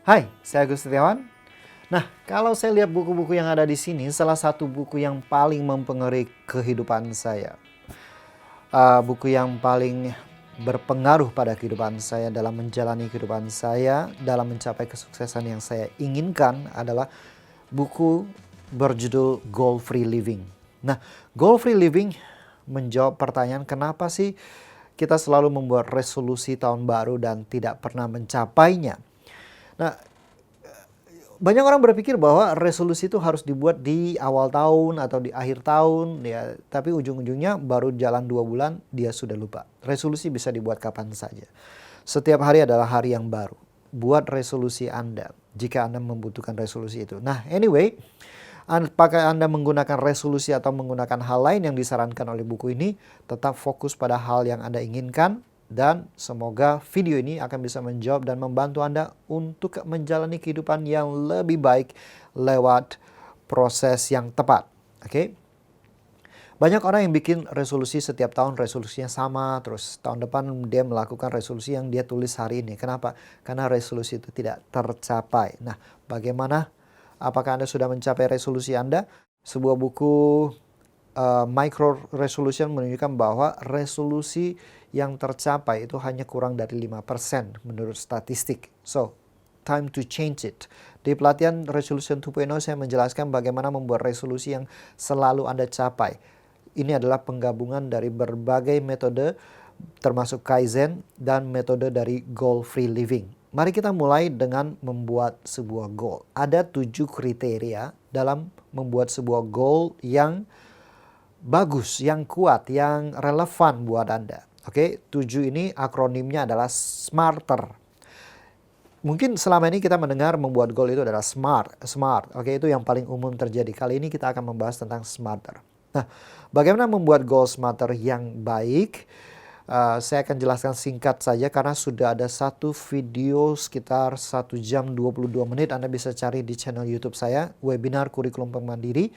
Hai, saya Agus Setiawan. Nah, kalau saya lihat buku-buku yang ada di sini, salah satu buku yang paling mempengaruhi kehidupan saya, buku yang paling berpengaruh pada kehidupan saya dalam menjalani kehidupan saya, dalam mencapai kesuksesan yang saya inginkan adalah buku berjudul Goal Free Living. Nah, Goal Free Living menjawab pertanyaan kenapa sih kita selalu membuat resolusi tahun baru dan tidak pernah mencapainya. Nah, banyak orang berpikir bahwa resolusi itu harus dibuat di awal tahun atau di akhir tahun, ya. Tapi ujung-ujungnya baru jalan 2 bulan dia sudah lupa. Resolusi bisa dibuat kapan saja. Setiap hari adalah hari yang baru. Buat resolusi Anda jika Anda membutuhkan resolusi itu. Nah, anyway, apakah Anda menggunakan resolusi atau menggunakan hal lain yang disarankan oleh buku ini, tetap fokus pada hal yang Anda inginkan. Dan semoga video ini akan bisa menjawab dan membantu Anda untuk menjalani kehidupan yang lebih baik lewat proses yang tepat. Oke? Banyak orang yang bikin resolusi setiap tahun, resolusinya sama, terus tahun depan dia melakukan resolusi yang dia tulis hari ini. Kenapa? Karena resolusi itu tidak tercapai. Nah, bagaimana? Apakah Anda sudah mencapai resolusi Anda? Sebuah buku Micro Resolution menunjukkan bahwa resolusi yang tercapai itu hanya kurang dari 5% menurut statistik. So, time to change it. Di pelatihan Resolution 2.0 saya menjelaskan bagaimana membuat resolusi yang selalu Anda capai. Ini adalah penggabungan dari berbagai metode termasuk Kaizen dan metode dari Goal Free Living. Mari kita mulai dengan membuat sebuah goal. Ada 7 kriteria dalam membuat sebuah goal yang bagus, yang kuat, yang relevan buat Anda. Oke, 7 ini akronimnya adalah SMARTER. Mungkin selama ini kita mendengar membuat goal itu adalah SMART. Oke, itu yang paling umum terjadi. Kali ini kita akan membahas tentang SMARTER. Nah, bagaimana membuat goal SMARTER yang baik? Saya akan jelaskan singkat saja karena sudah ada satu video sekitar 1 jam 22 menit. Anda bisa cari di channel YouTube saya, webinar kurikulum Mandiri.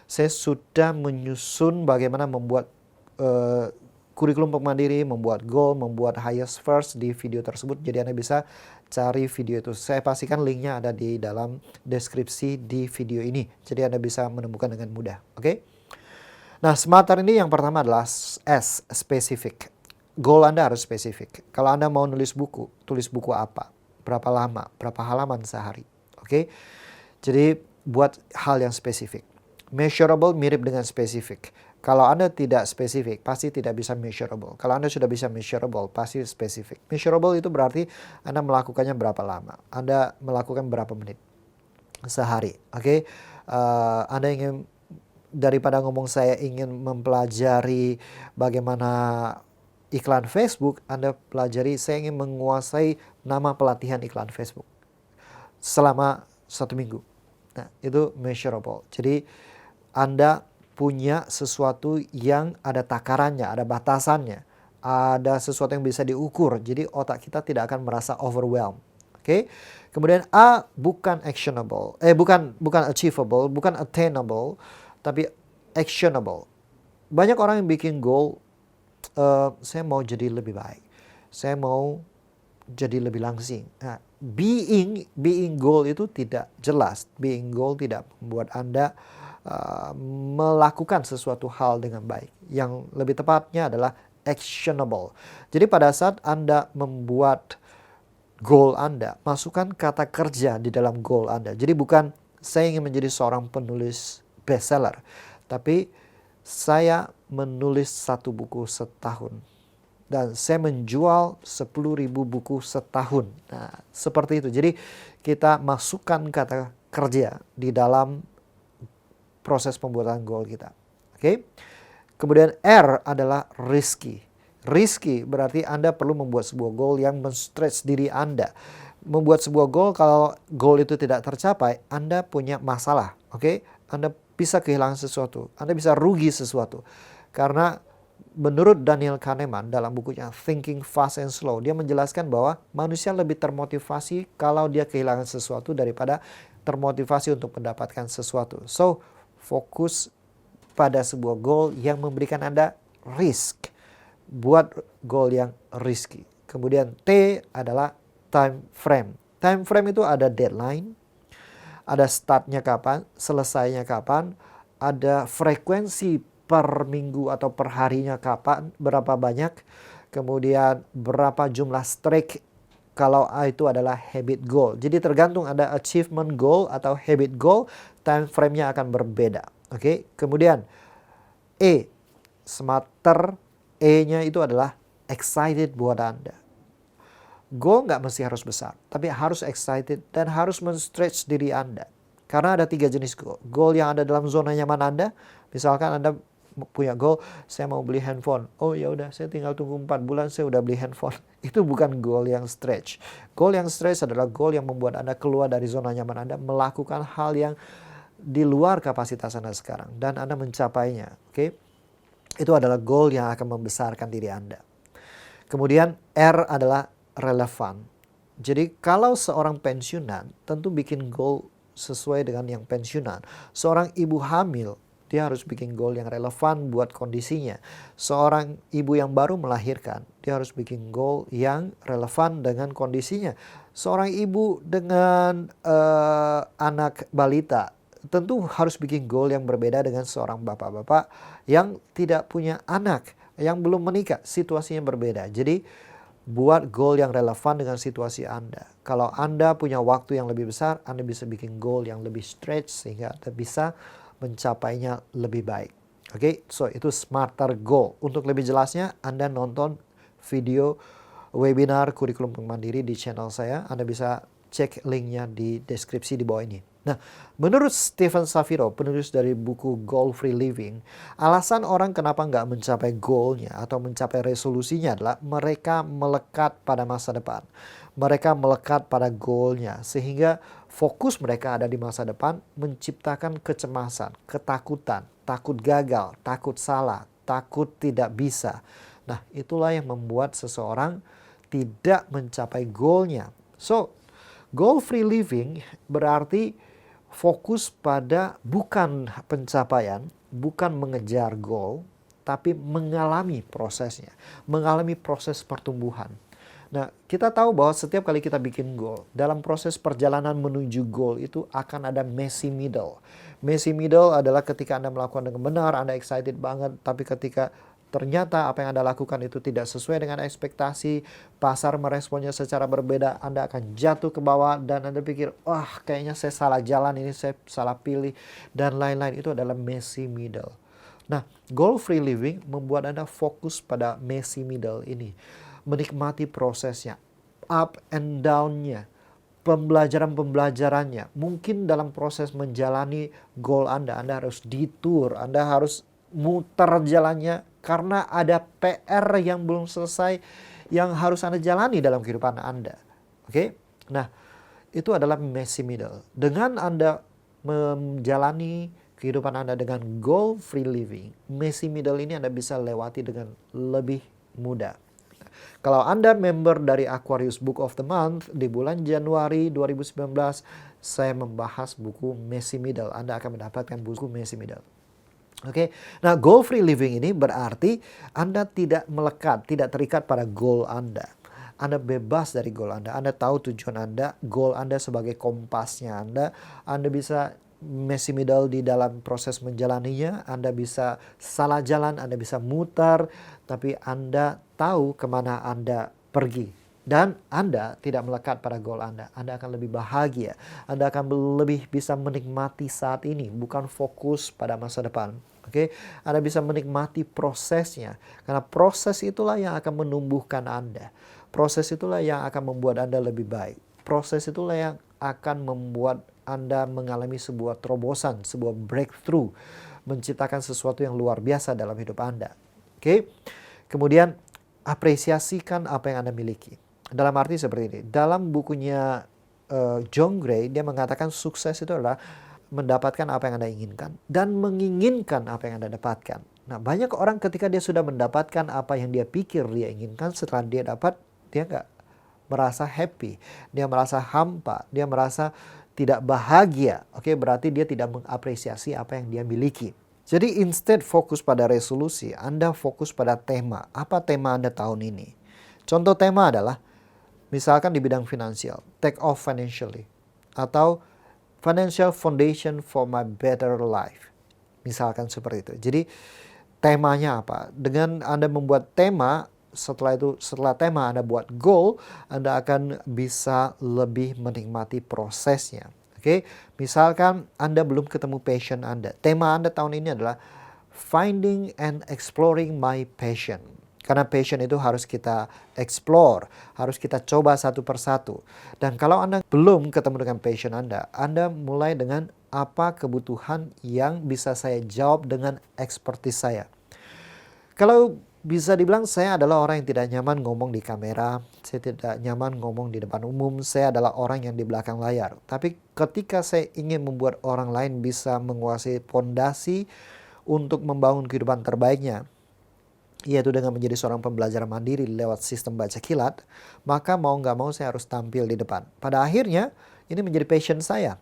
Saya sudah menyusun bagaimana membuat kurikulum Mandiri, membuat goal, membuat highest first di video tersebut. Jadi Anda bisa cari video itu. Saya pastikan linknya ada di dalam deskripsi di video ini. Jadi Anda bisa menemukan dengan mudah. Oke? Nah, SMARTER ini yang pertama adalah S, spesifik. Goal Anda harus spesifik. Kalau Anda mau nulis buku, tulis buku apa? Berapa lama? Berapa halaman sehari? Oke? Jadi buat hal yang spesifik. Measurable mirip dengan spesifik. Kalau Anda tidak spesifik, pasti tidak bisa measurable. Kalau Anda sudah bisa measurable, pasti spesifik. Measurable itu berarti Anda melakukannya berapa lama. Anda melakukan berapa menit sehari. Oke? Anda ingin, daripada ngomong saya ingin mempelajari bagaimana iklan Facebook, Anda pelajari saya ingin menguasai nama pelatihan iklan Facebook selama 1 minggu. Nah, itu measurable. Jadi Anda punya sesuatu yang ada takarannya, ada batasannya, ada sesuatu yang bisa diukur. Jadi otak kita tidak akan merasa overwhelmed. Oke. Kemudian A, bukan actionable. Bukan achievable, bukan attainable, tapi actionable. Banyak orang yang bikin goal, saya mau jadi lebih baik. Saya mau jadi lebih langsing. Nah, being goal itu tidak jelas. Being goal tidak membuat Anda melakukan sesuatu hal dengan baik. Yang lebih tepatnya adalah actionable. Jadi pada saat Anda membuat goal Anda, masukkan kata kerja di dalam goal Anda. Jadi bukan saya ingin menjadi seorang penulis bestseller, tapi saya menulis 1 buku setahun. Dan saya menjual 10.000 buku setahun. Nah, seperti itu. Jadi kita masukkan kata kerja di dalam proses pembuatan goal kita. Oke. Kemudian R adalah risky. Risky berarti Anda perlu membuat sebuah goal yang men-stretch diri Anda. Membuat sebuah goal, kalau goal itu tidak tercapai, Anda punya masalah. Oke. Anda bisa kehilangan sesuatu. Anda bisa rugi sesuatu. Karena menurut Daniel Kahneman dalam bukunya Thinking Fast and Slow, dia menjelaskan bahwa manusia lebih termotivasi kalau dia kehilangan sesuatu daripada termotivasi untuk mendapatkan sesuatu. So, fokus pada sebuah goal yang memberikan Anda risk. Buat goal yang risky. Kemudian T adalah time frame. Time frame itu ada deadline, ada startnya kapan, selesainya kapan, ada frekuensi per minggu atau per harinya kapan, berapa banyak, kemudian berapa jumlah strike kalau itu adalah habit goal. Jadi tergantung ada achievement goal atau habit goal, time frame-nya akan berbeda. Oke, kemudian E, smarter, E-nya itu adalah excited buat Anda. Goal nggak mesti harus besar, tapi harus excited dan harus men-stretch diri Anda. Karena ada 3 jenis goal. Goal yang ada dalam zona nyaman Anda, misalkan Anda punya goal, saya mau beli handphone. Oh ya udah, saya tinggal tunggu 4 bulan, saya udah beli handphone. Itu bukan goal yang stretch. Goal yang stretch adalah goal yang membuat Anda keluar dari zona nyaman Anda, melakukan hal yang di luar kapasitas Anda sekarang, dan Anda mencapainya. Oke? Itu adalah goal yang akan membesarkan diri Anda. Kemudian R adalah relevan. Jadi kalau seorang pensiunan tentu bikin goal sesuai dengan yang pensiunan. Seorang ibu hamil, dia harus bikin goal yang relevan buat kondisinya. Seorang ibu yang baru melahirkan, dia harus bikin goal yang relevan dengan kondisinya. Seorang ibu dengan anak balita tentu harus bikin goal yang berbeda dengan seorang bapak-bapak yang tidak punya anak, yang belum menikah, situasinya berbeda. Jadi buat goal yang relevan dengan situasi Anda. Kalau Anda punya waktu yang lebih besar, Anda bisa bikin goal yang lebih stretch sehingga Anda bisa mencapainya lebih baik. Oke, so itu smarter goal. Untuk lebih jelasnya, Anda nonton video webinar kurikulum mandiri di channel saya. Anda bisa cek linknya di deskripsi di bawah ini. Nah, menurut Stephen Shapiro, penulis dari buku Goal Free Living, alasan orang kenapa nggak mencapai goalnya atau mencapai resolusinya adalah mereka melekat pada masa depan. Mereka melekat pada goalnya, sehingga fokus mereka ada di masa depan, menciptakan kecemasan, ketakutan, takut gagal, takut salah, takut tidak bisa. Nah, itulah yang membuat seseorang tidak mencapai goalnya. So, goal free living berarti fokus pada bukan pencapaian, bukan mengejar goal, tapi mengalami prosesnya, mengalami proses pertumbuhan. Nah, kita tahu bahwa setiap kali kita bikin goal, dalam proses perjalanan menuju goal itu akan ada messy middle. Messy middle adalah ketika Anda melakukan dengan benar, Anda excited banget, tapi ketika ternyata apa yang Anda lakukan itu tidak sesuai dengan ekspektasi, pasar meresponnya secara berbeda, Anda akan jatuh ke bawah dan Anda pikir, wah kayaknya saya salah jalan, ini saya salah pilih, dan lain-lain. Itu adalah messy middle. Nah, goal free living membuat Anda fokus pada messy middle ini. Menikmati prosesnya, up and down-nya, pembelajarannya. Mungkin dalam proses menjalani goal Anda harus detour, Anda harus muter jalannya, karena ada PR yang belum selesai yang harus Anda jalani dalam kehidupan Anda. Oke? Nah, itu adalah messy middle. Dengan Anda menjalani kehidupan Anda dengan goal free living, messy middle ini Anda bisa lewati dengan lebih mudah. Kalau Anda member dari Aquarius Book of the Month, di bulan Januari 2019, saya membahas buku Messy Middle. Anda akan mendapatkan buku Messy Middle. Oke, nah goal free living ini berarti Anda tidak melekat, tidak terikat pada goal Anda. Anda bebas dari goal Anda. Anda tahu tujuan Anda, goal Anda sebagai kompasnya Anda. Anda bisa messy middle di dalam proses menjalaninya. Anda bisa salah jalan, Anda bisa mutar, tapi Anda tahu kemana Anda pergi. Dan Anda tidak melekat pada goal Anda. Anda akan lebih bahagia. Anda akan lebih bisa menikmati saat ini, bukan fokus pada masa depan. Oke, Anda bisa menikmati prosesnya. Karena proses itulah yang akan menumbuhkan Anda. Proses itulah yang akan membuat Anda lebih baik. Proses itulah yang akan membuat Anda mengalami sebuah terobosan, sebuah breakthrough. Menciptakan sesuatu yang luar biasa dalam hidup Anda. Oke, kemudian apresiasikan apa yang Anda miliki. Dalam arti seperti ini. Dalam bukunya John Gray, dia mengatakan sukses itu adalah mendapatkan apa yang Anda inginkan dan menginginkan apa yang Anda dapatkan. Nah, banyak orang ketika dia sudah mendapatkan apa yang dia pikir dia inginkan, setelah dia dapat, dia nggak merasa happy, dia merasa hampa, dia merasa tidak bahagia. Oke, berarti dia tidak mengapresiasi apa yang dia miliki. Jadi instead fokus pada resolusi, Anda fokus pada tema. Apa tema Anda tahun ini? Contoh tema adalah Misalkan di bidang finansial, take off financially. Atau financial foundation for my better life. Misalkan seperti itu. Jadi temanya apa? Dengan Anda membuat tema, setelah tema Anda buat goal, Anda akan bisa lebih menikmati prosesnya. Oke, misalkan Anda belum ketemu passion Anda. Tema Anda tahun ini adalah finding and exploring my passion. Karena passion itu harus kita explore, harus kita coba satu persatu. Dan kalau Anda belum ketemu dengan passion Anda mulai dengan apa kebutuhan yang bisa saya jawab dengan expertise saya. Kalau bisa dibilang saya adalah orang yang tidak nyaman ngomong di kamera, saya tidak nyaman ngomong di depan umum, saya adalah orang yang di belakang layar. Tapi ketika saya ingin membuat orang lain bisa menguasai fondasi untuk membangun kehidupan terbaiknya, yaitu dengan menjadi seorang pembelajar mandiri lewat sistem baca kilat, maka mau nggak mau saya harus tampil di depan. Pada akhirnya ini menjadi passion saya.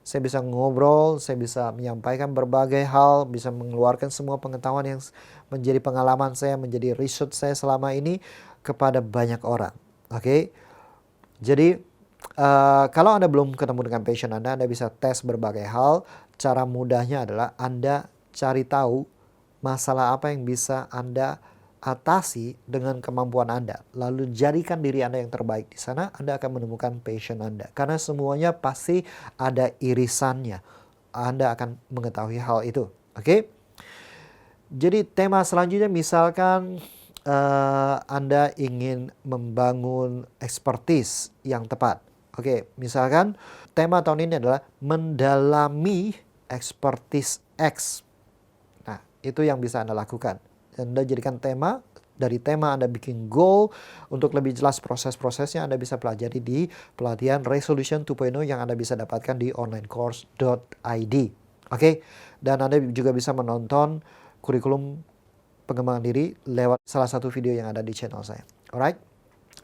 Saya bisa ngobrol, saya bisa menyampaikan berbagai hal, bisa mengeluarkan semua pengetahuan yang menjadi pengalaman saya, menjadi research saya selama ini kepada banyak orang. Oke, jadi kalau Anda belum ketemu dengan passion Anda bisa tes berbagai hal. Cara mudahnya adalah Anda cari tahu masalah apa yang bisa Anda atasi dengan kemampuan Anda. Lalu jadikan diri Anda yang terbaik di sana, Anda akan menemukan passion Anda. Karena semuanya pasti ada irisannya. Anda akan mengetahui hal itu. Oke? Jadi tema selanjutnya misalkan Anda ingin membangun expertise yang tepat. Oke, misalkan tema tahun ini adalah mendalami expertise X. Itu yang bisa Anda lakukan. Anda jadikan tema, dari tema Anda bikin goal. Untuk lebih jelas proses-prosesnya Anda bisa pelajari di pelatihan Resolution 2.0 yang Anda bisa dapatkan di onlinecourse.id. Oke, dan Anda juga bisa menonton kurikulum pengembangan diri lewat salah satu video yang ada di channel saya. Alright?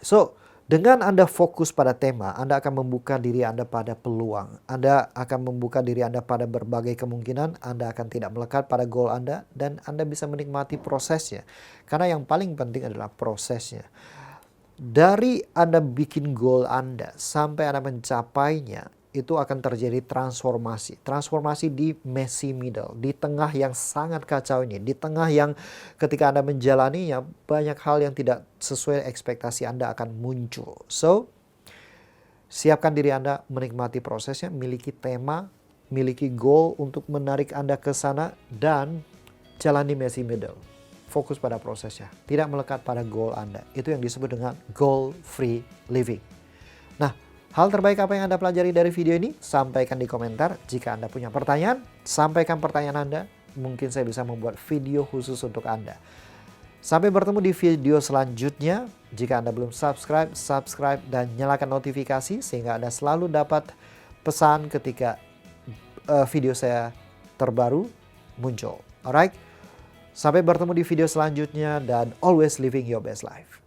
So, dengan Anda fokus pada tema, Anda akan membuka diri Anda pada peluang. Anda akan membuka diri Anda pada berbagai kemungkinan. Anda akan tidak melekat pada goal Anda dan Anda bisa menikmati prosesnya. Karena yang paling penting adalah prosesnya. Dari Anda bikin goal Anda sampai Anda mencapainya, itu akan terjadi transformasi. Transformasi di messy middle, di tengah yang sangat kacau ini. Di tengah yang ketika Anda menjalaninya, banyak hal yang tidak sesuai ekspektasi Anda akan muncul. So, siapkan diri Anda menikmati prosesnya, miliki tema, miliki goal untuk menarik Anda ke sana, dan jalani messy middle. Fokus pada prosesnya, tidak melekat pada goal Anda. Itu yang disebut dengan goal free living. Nah, hal terbaik apa yang Anda pelajari dari video ini? Sampaikan di komentar. Jika Anda punya pertanyaan, sampaikan pertanyaan Anda. Mungkin saya bisa membuat video khusus untuk Anda. Sampai bertemu di video selanjutnya. Jika Anda belum subscribe, dan nyalakan notifikasi sehingga Anda selalu dapat pesan ketika video saya terbaru muncul. Alright? Sampai bertemu di video selanjutnya dan always living your best life.